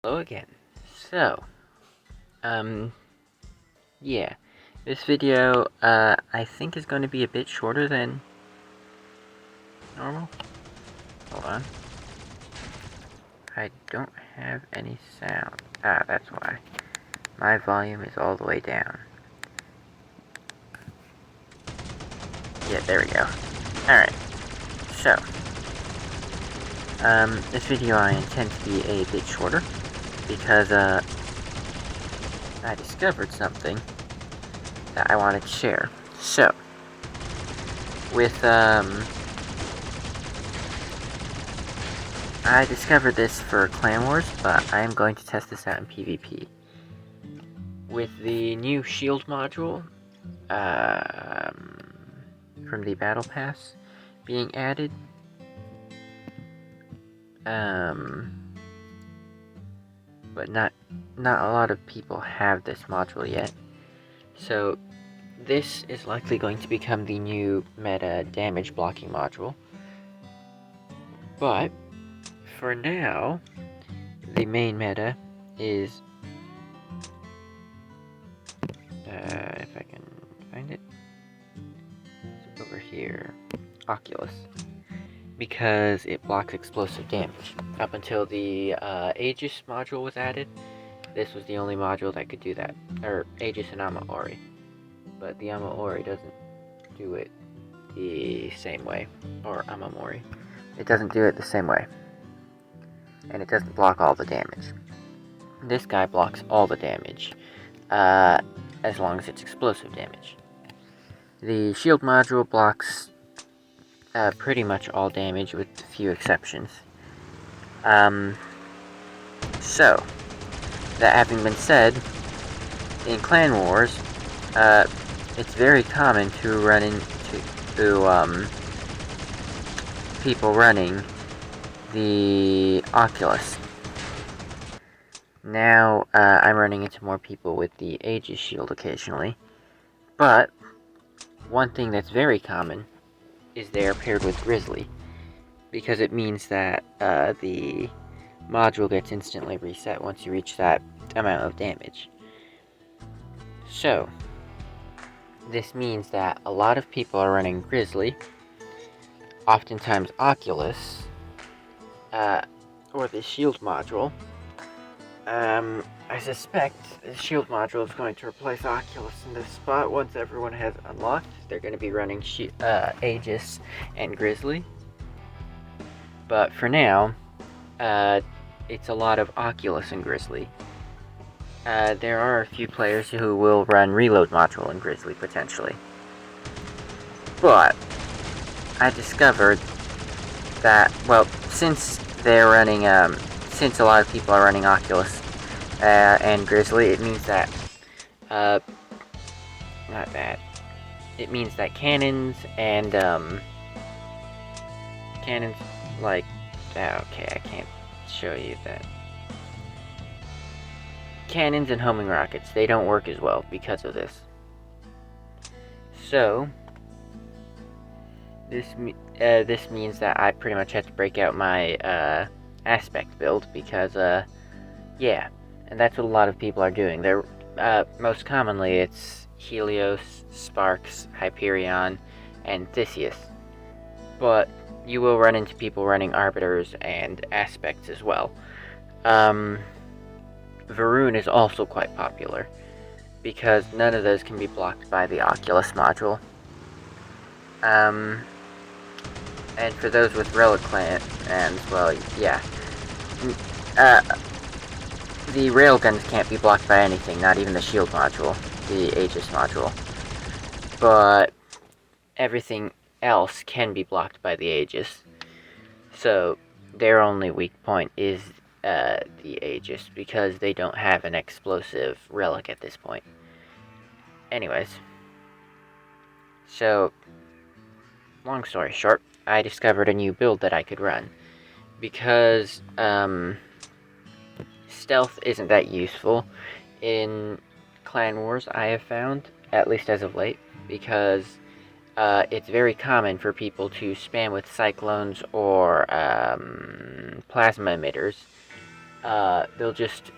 Hello again. So, yeah, this video, I think is going to be a bit shorter than normal. Hold on. I don't have any sound. Ah, that's why. My volume is all the way down. Yeah, there we go. Alright, so, this video I intend to be a bit shorter, because, I discovered something that I wanted to share. So, with, I discovered this for Clan Wars, but I am going to test this out in PvP. With the new shield module, from the Battle Pass being added, but not a lot of people have this module yet. So this is likely going to become the new meta damage blocking module. But for now, the main meta is, if I can find it, it's over here, Oculus, because it blocks explosive damage. Up until the Aegis module was added, this was the only module that could do that, or Aegis and Ama-Ori. But the Ama-Ori doesn't do it the same way, or Ama-Mori. It doesn't do it the same way, and it doesn't block all the damage. This guy blocks all the damage, as long as it's explosive damage. The shield module blocks pretty much all damage with a few exceptions. So, that having been said, in Clan Wars, it's very common to run into people running the Oculus. Now, I'm running into more people with the Aegis shield occasionally, but one thing that's very common is they are paired with Grizzly, because it means that the module gets instantly reset once you reach that amount of damage. So, this means that a lot of people are running Grizzly, oftentimes Oculus, or the shield module. I suspect the shield module is going to replace Oculus in this spot once everyone has unlocked. They're going to be running Aegis and Grizzly. But for now, it's a lot of Oculus and Grizzly. There are a few players who will run Reload module and Grizzly, potentially. But I discovered that, well, since they're running, since a lot of people are running Oculus and Grizzly, it means that, not that, it means that cannons and, cannons, like, okay, I can't show you that. Cannons and homing rockets, they don't work as well because of this. So, this means that I pretty much have to break out my, aspect build, because, yeah, and that's what a lot of people are doing. They're, most commonly, it's Helios, Sparks, Hyperion, and Theseus. But you will run into people running Arbiters and Aspects as well. Varun is also quite popular, because none of those can be blocked by the Oculus module. And for those with Relic Clan, and, well, yeah. The railguns can't be blocked by anything, not even the shield module, the Aegis module. But everything else can be blocked by the Aegis. So, their only weak point is the Aegis, because they don't have an explosive relic at this point. Anyways. So, long story short, I discovered a new build that I could run. Because, stealth isn't that useful in Clan Wars, I have found, at least as of late, because it's very common for people to spam with cyclones or plasma emitters they'll just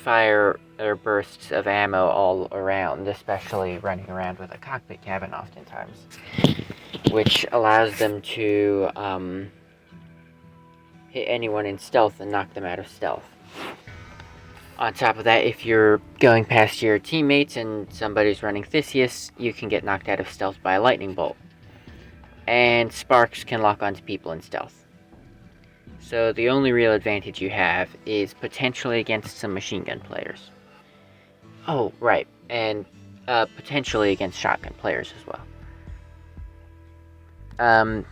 fire their bursts of ammo all around, especially running around with a cockpit cabin oftentimes, which allows them to hit anyone in stealth and knock them out of stealth. On top of that, if you're going past your teammates and somebody's running Theseus, you can get knocked out of stealth by a lightning bolt. And sparks can lock onto people in stealth. So the only real advantage you have is potentially against some machine gun players. Oh, right, and potentially against shotgun players as well.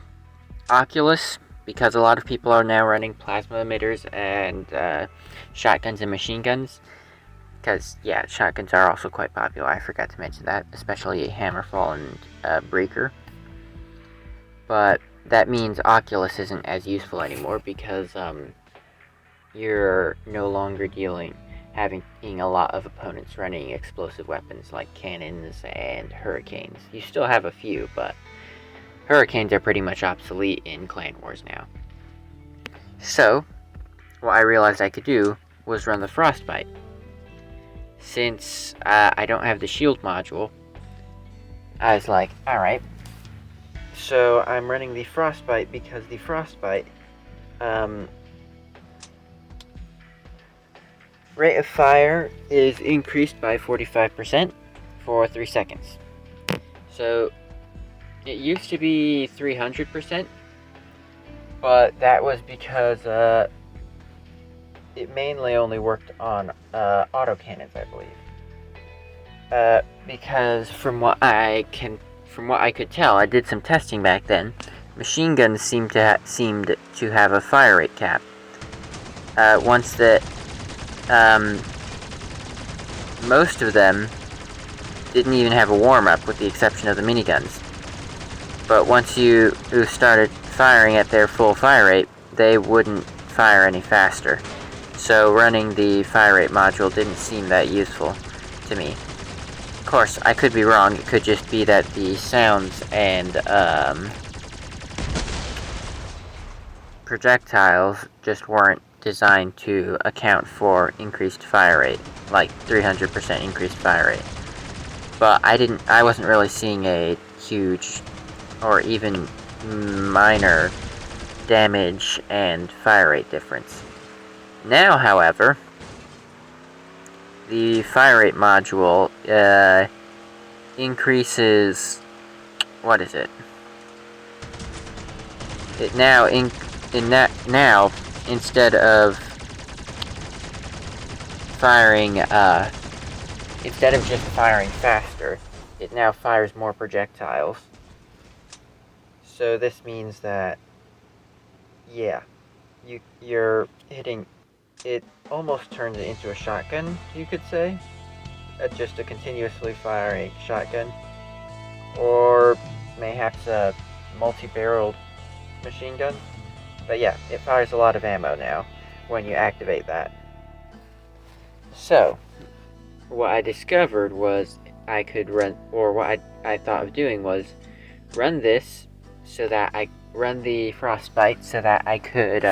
Oculus, because a lot of people are now running plasma emitters and shotguns and machine guns, because, yeah, shotguns are also quite popular, I forgot to mention that, especially Hammerfall and Breaker. But that means Oculus isn't as useful anymore because you're no longer having a lot of opponents running explosive weapons like cannons and hurricanes. You still have a few, but hurricanes are pretty much obsolete in Clan Wars now. So, what I realized I could do was run the frostbite. Since I don't have the shield module, I was like, alright, so I'm running the frostbite because the frostbite rate of fire is increased by 45% for 3 seconds. So it used to be 300%, but that was because it mainly only worked on autocannons, I believe. Because from what I could tell, I did some testing back then. Machine guns seemed to have a fire rate cap. Once that most of them didn't even have a warm-up, with the exception of the miniguns. But once you started firing at their full fire rate, they wouldn't fire any faster. So running the fire rate module didn't seem that useful to me. Of course, I could be wrong. It could just be that the sounds and projectiles just weren't designed to account for increased fire rate, like 300% increased fire rate. But I wasn't really seeing a huge or even minor damage and fire rate difference. Now, however, the fire rate module increases, what is it? It now instead of firing instead of just firing faster, it now fires more projectiles. So this means that, yeah, you're hitting. It almost turns it into a shotgun, you could say. Just a continuously firing shotgun. Or mayhaps a multi-barreled machine gun. But yeah, it fires a lot of ammo now when you activate that. So, what I discovered was I could run, or what I thought of doing was run this so that I run the frostbite so that I could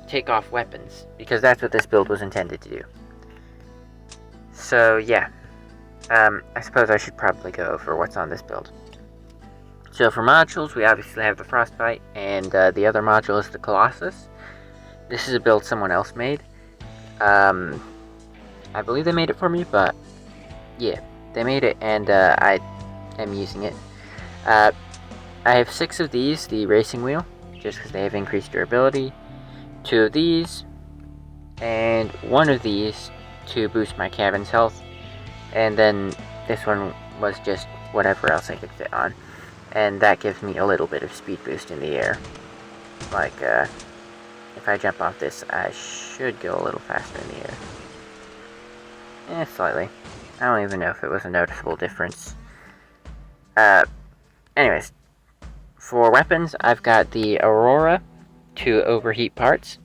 take off weapons, because that's what this build was intended to do. So yeah, I suppose I should probably go over what's on this build. So for modules, we obviously have the frostbite, and the other module is the Colossus. This is a build someone else made. I believe they made it for me, but yeah, they made it, and I am using it. I have 6 of these, the racing wheel, just because they have increased durability. 2 of these, and 1 of these to boost my cabin's health, and then this one was just whatever else I could fit on, and that gives me a little bit of speed boost in the air. Like, if I jump off this, I should go a little faster in the air. Slightly. I don't even know if it was a noticeable difference. Anyways, for weapons, I've got the Aurora to overheat parts,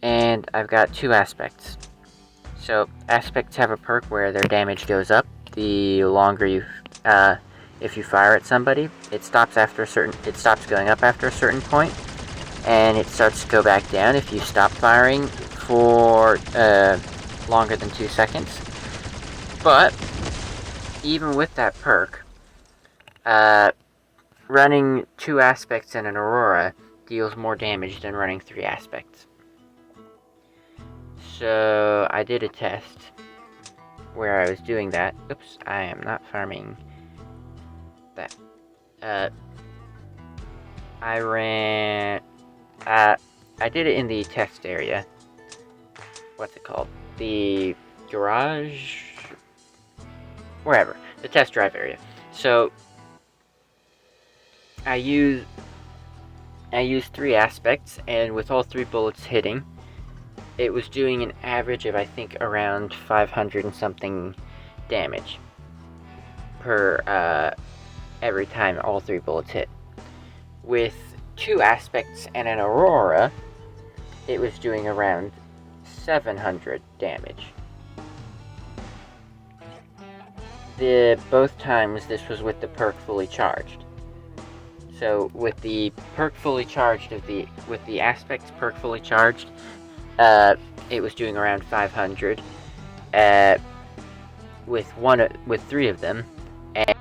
and I've got 2 aspects. So aspects have a perk where their damage goes up the longer you if you fire at somebody. It stops going up after a certain point, and it starts to go back down if you stop firing for longer than 2 seconds. But even with that perk, running 2 aspects in an Aurora deals more damage than running 3 aspects. So I did a test where I was doing that. Oops, I am not farming that. I ran... I did it in the test area. What's it called? The garage? Wherever. The test drive area. So I used 3 aspects, and with all 3 bullets hitting, it was doing an average of, I think, around 500 and something damage per every time all 3 bullets hit. With 2 aspects and an Aurora, it was doing around 700 damage. Both times this was with the perk fully charged. So with the perk fully charged with the aspects perk fully charged, it was doing around 500. With 3 of them, and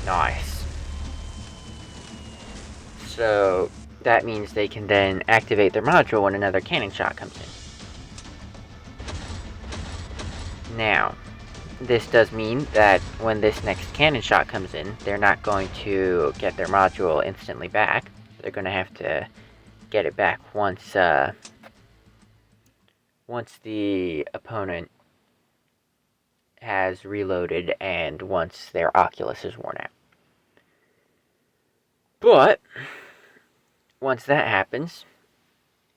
nice. So that means they can then activate their module when another cannon shot comes in. Now, this does mean that when this next cannon shot comes in, they're not going to get their module instantly back. They're going to have to get it back once the opponent has reloaded and once their Oculus is worn out. But once that happens,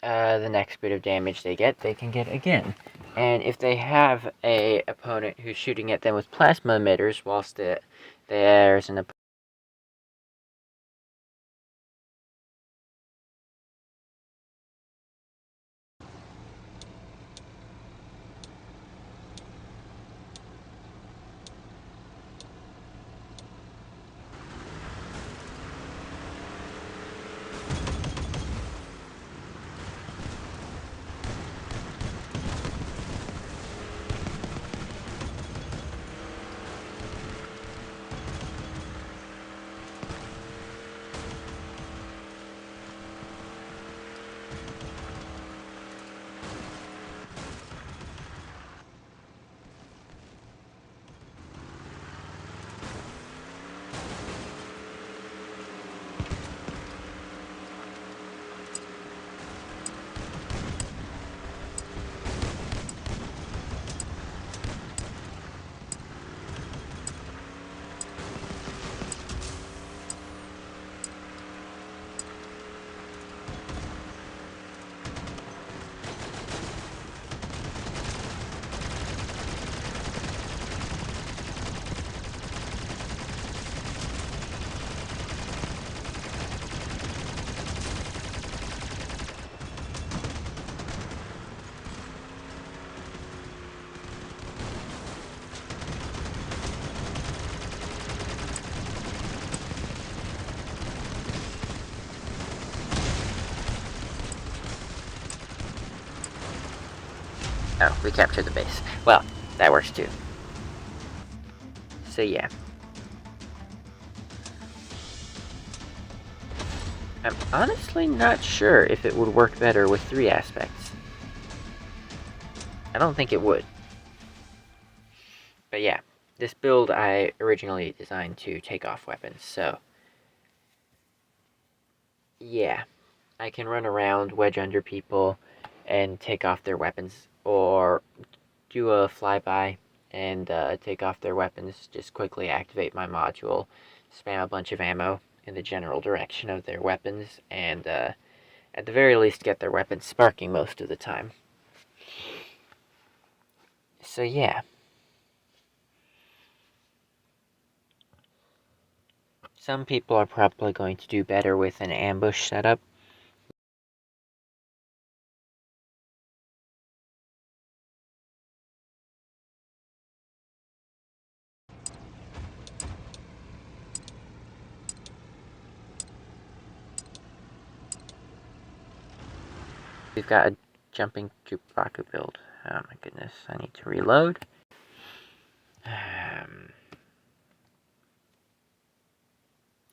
the next bit of damage they can get again. And if they have a opponent who's shooting at them with plasma emitters, whilst there's an opponent no, we captured the base. Well, that works too. So yeah. I'm honestly not sure if it would work better with 3 aspects. I don't think it would. But yeah, this build I originally designed to take off weapons, so... yeah, I can run around, wedge under people, and take off their weapons, or do a flyby and take off their weapons, just quickly activate my module, spam a bunch of ammo in the general direction of their weapons, and at the very least get their weapons sparking most of the time. So yeah. Some people are probably going to do better with an ambush setup. We've got a jumping Chewbacca build. Oh my goodness, I need to reload.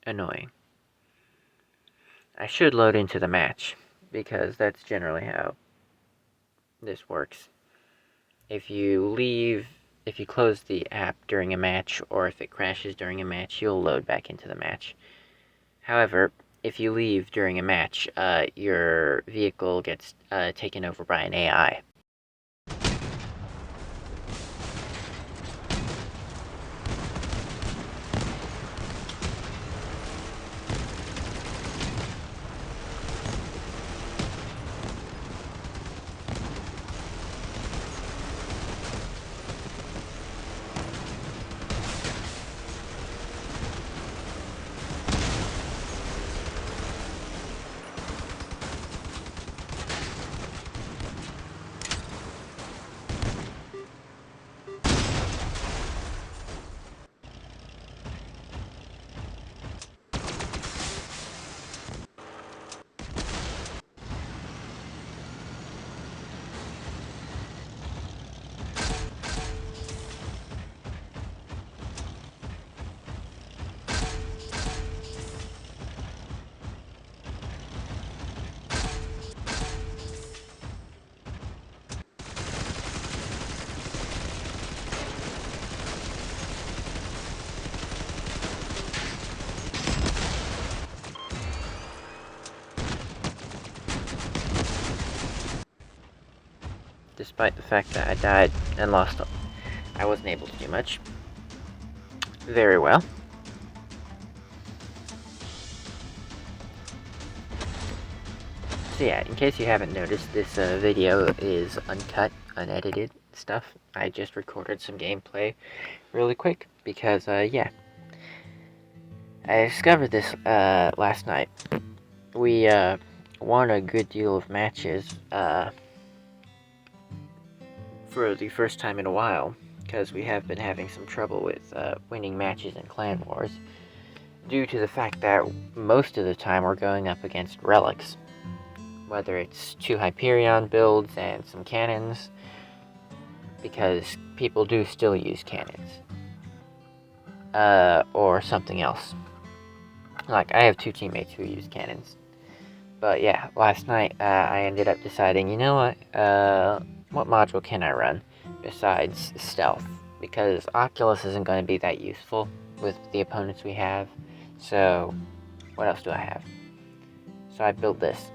Annoying. I should load into the match, because that's generally how this works. If you close the app during a match, or if it crashes during a match, you'll load back into the match. However, if you leave during a match, your vehicle gets taken over by an AI. Despite the fact that I died and lost, I wasn't able to do much. Very well. So yeah, in case you haven't noticed, this video is uncut, unedited stuff. I just recorded some gameplay really quick, because, yeah. I discovered this, last night. We, won a good deal of matches, for the first time in a while, because we have been having some trouble with, winning matches in Clan Wars, due to the fact that most of the time we're going up against relics. Whether it's 2 Hyperion builds and some cannons, because people do still use cannons. Or something else. Like, I have 2 teammates who use cannons. But yeah, last night, I ended up deciding, you know what module can I run besides stealth? Because Oculus isn't going to be that useful with the opponents we have. So, what else do I have? So I built this.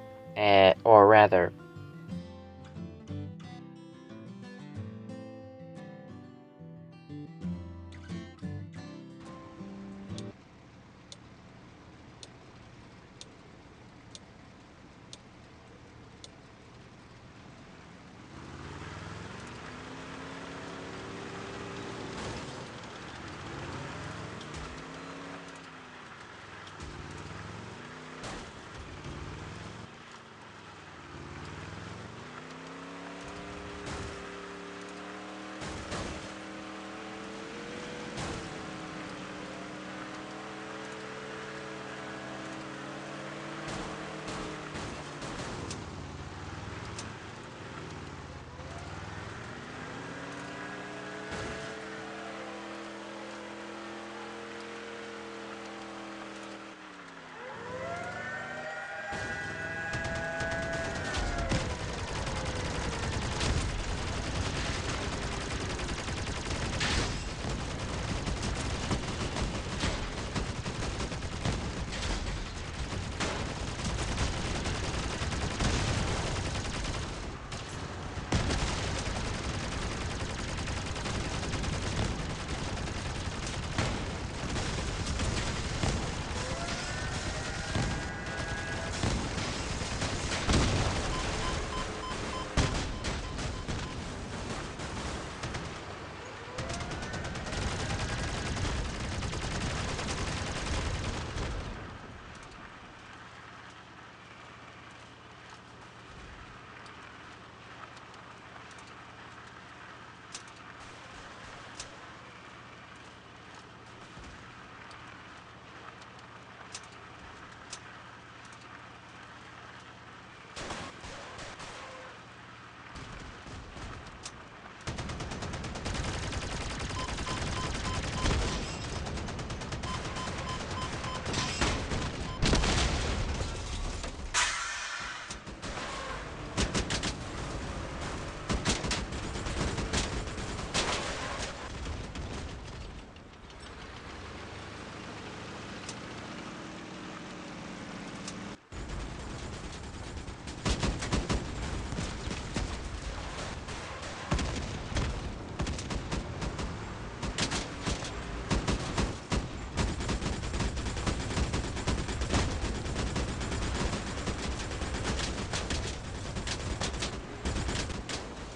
Or rather,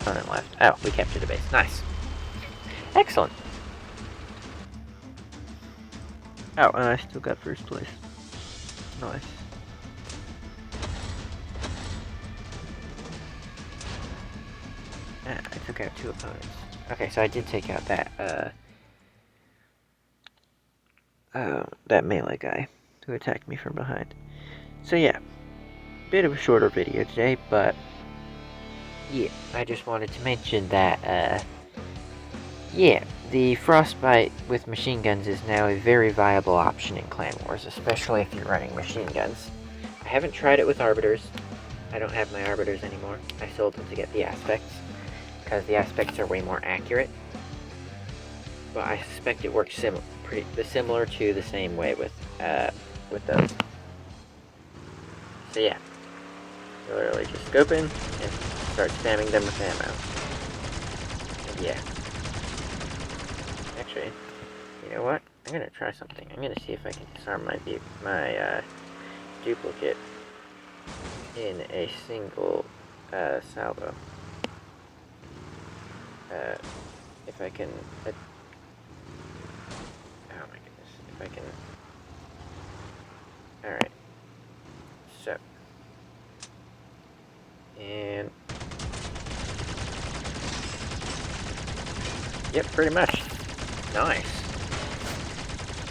opponent left. Oh, we captured the base. Nice. Excellent. Oh, and I still got first place. Nice. I took out 2 opponents. Okay, so I did take out that melee guy who attacked me from behind. So yeah, bit of a shorter video today, but yeah, I just wanted to mention that, yeah, the frostbite with machine guns is now a very viable option in Clan Wars, especially if you're running machine guns. I haven't tried it with arbiters. I don't have my arbiters anymore. I sold them to get the aspects, because the aspects are way more accurate. But I suspect it works similar to the same way with those. So yeah, you literally just scope in and start spamming them with ammo. And yeah. Actually, you know what? I'm gonna try something. I'm gonna see if I can disarm my duplicate in a single salvo. If I can. Oh my goodness! If I can. All right. So. And. Yep, pretty much. Nice.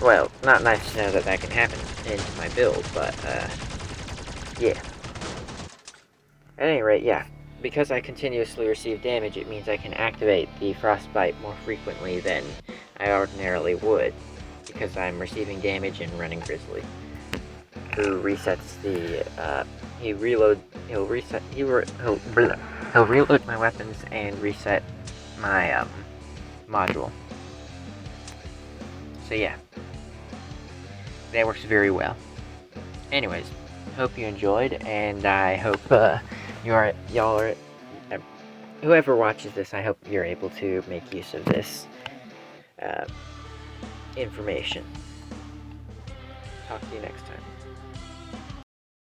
Well, not nice to know that that can happen in my build, but, yeah. At any rate, yeah. Because I continuously receive damage, it means I can activate the frostbite more frequently than I ordinarily would, because I'm receiving damage and running Grizzly, who resets the, he'll reload my weapons and reset my, module. So yeah, that works very well. Anyways, hope you enjoyed, and I hope whoever watches this, I hope you're able to make use of this information. Talk to you next time.